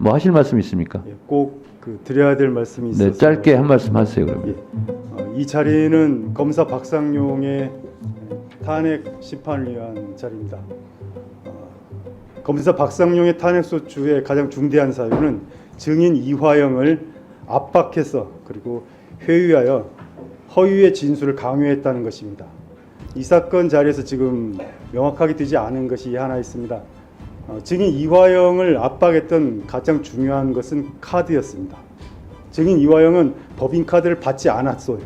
뭐 하실 말씀 있습니까? 예, 꼭 드려야 될 말씀이 있어서 네, 짧게 한 말씀 하세요. 그러면. 예, 이 자리는 검사 박상용의 탄핵 심판을 위한 자리입니다. 검사 박상용의 탄핵 소추의 가장 중대한 사유는 증인 이화영을 압박해서 그리고 회유하여 허위의 진술을 강요했다는 것입니다. 이 사건 자리에서 지금 명확하게 되지 않은 것이 하나 있습니다. 증인 이화영을 압박했던 가장 중요한 것은 카드였습니다. 증인 이화영은 법인카드를 받지 않았어요.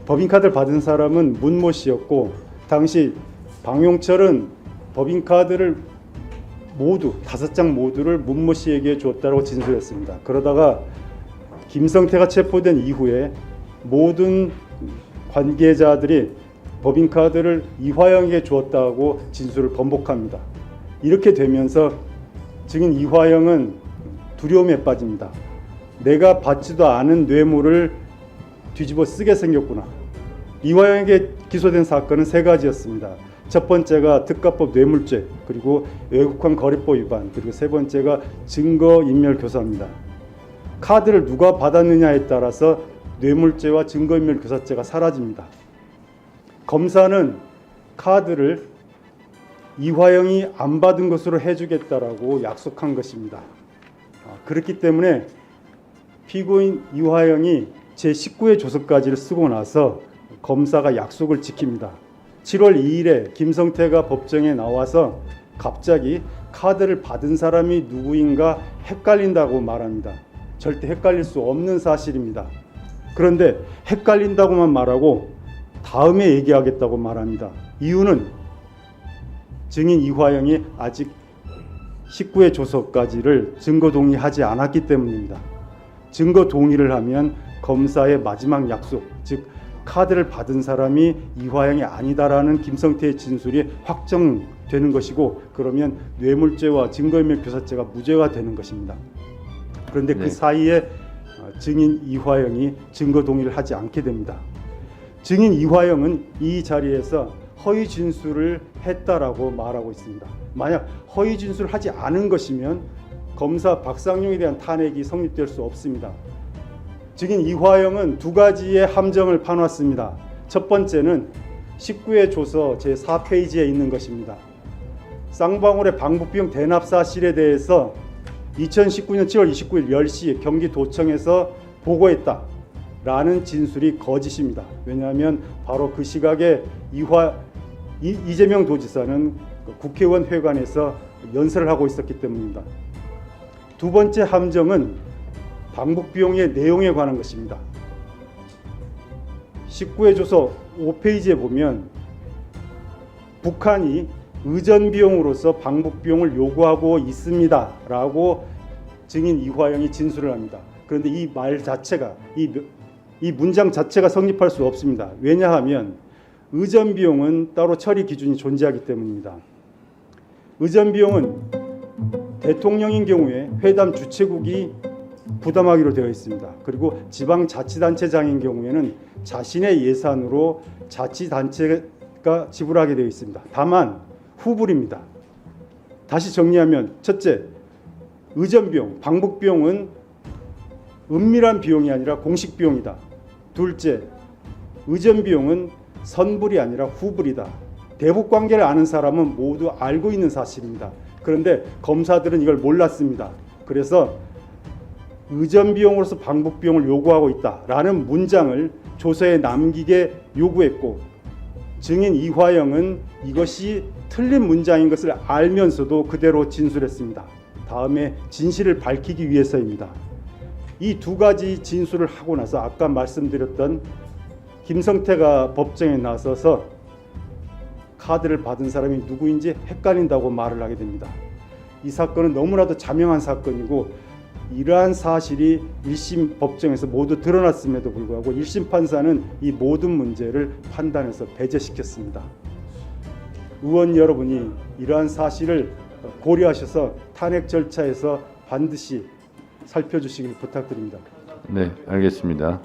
법인카드를 받은 사람은 문모 씨였고 당시 방용철은 법인카드를 모두 5장 모두를 문모 씨에게 줬다고 진술했습니다. 그러다가 김성태가 체포된 이후에 모든 관계자들이 법인카드를 이화영에게 주었다고 진술을 번복합니다. 이렇게 되면서 증인 이화영은 두려움에 빠집니다. 내가 받지도 않은 뇌물을 뒤집어 쓰게 생겼구나. 이화영에게 기소된 사건은 3가지였습니다. 첫 번째가 특가법 뇌물죄, 그리고 외국환 거래법 위반, 그리고 세 번째가 증거인멸교사입니다. 카드를 누가 받았느냐에 따라서 뇌물죄와 증거인멸교사죄가 사라집니다. 검사는 카드를 이화영이 안 받은 것으로 해주겠다라고 약속한 것입니다. 그렇기 때문에 피고인 이화영이 제19회 조서까지를 쓰고 나서 검사가 약속을 지킵니다. 7월 2일에 김성태가 법정에 나와서 갑자기 카드를 받은 사람이 누구인가 헷갈린다고 말합니다. 절대 헷갈릴 수 없는 사실입니다. 그런데 헷갈린다고만 말하고 다음에 얘기하겠다고 말합니다. 이유는 증인 이화영이 아직 19회 조서까지를 증거 동의하지 않았기 때문입니다. 증거 동의를 하면 검사의 마지막 약속, 즉 카드를 받은 사람이 이화영이 아니다라는 김성태의 진술이 확정되는 것이고, 그러면 뇌물죄와 증거인멸교사죄가 무죄가 되는 것입니다. 그런데 그 사이에 증인 이화영이 증거 동의를 하지 않게 됩니다. 증인 이화영은 이 자리에서 허위 진술을 했다라고 말하고 있습니다. 만약 허위 진술을 하지 않은 것이면 검사 박상용에 대한 탄핵이 성립될 수 없습니다. 증인 이화영은 2가지의 함정을 파놨습니다. 첫 번째는 19회 조서 제4페이지에 있는 것입니다. 쌍방울의 방북비용 대납 사실에 대해서 2019년 7월 29일 10시 경기도청에서 보고했다라는 진술이 거짓입니다. 왜냐하면 바로 그 시각에 이재명 도지사는 국회의원 회관에서 연설을 하고 있었기 때문입니다. 두 번째 함정은 방북비용의 내용에 관한 것입니다. 19회 조서 5페이지에 보면 북한이 의전비용으로서 방북비용을 요구하고 있습니다 라고 증인 이화영이 진술을 합니다. 그런데 이 말 자체가 이 문장 자체가 성립할 수 없습니다. 왜냐하면 의전비용은 따로 처리 기준이 존재하기 때문입니다. 의전비용은 대통령인 경우에 회담 주최국이 부담하기로 되어 있습니다. 그리고 지방자치단체장인 경우에는 자신의 예산으로 자치단체가 지불하게 되어 있습니다. 다만 후불입니다. 다시 정리하면, 첫째, 의전비용, 방북비용은 은밀한 비용이 아니라 공식 비용이다. 둘째, 의전비용은 선불이 아니라 후불이다. 대북관계를 아는 사람은 모두 알고 있는 사실입니다. 그런데 검사들은 이걸 몰랐습니다. 그래서 의전비용으로서 방북비용을 요구하고 있다라는 문장을 조서에 남기게 요구했고, 증인 이화영은 이것이 틀린 문장인 것을 알면서도 그대로 진술했습니다. 다음에 진실을 밝히기 위해서입니다. 이 2가지 진술을 하고 나서 아까 말씀드렸던 김성태가 법정에 나서서 카드를 받은 사람이 누구인지 헷갈린다고 말을 하게 됩니다. 이 사건은 너무나도 자명한 사건이고, 이러한 사실이 1심 법정에서 모두 드러났음에도 불구하고 1심 판사는 이 모든 문제를 판단해서 배제시켰습니다. 의원 여러분이 이러한 사실을 고려하셔서 탄핵 절차에서 반드시 살펴주시길 부탁드립니다. 네, 알겠습니다.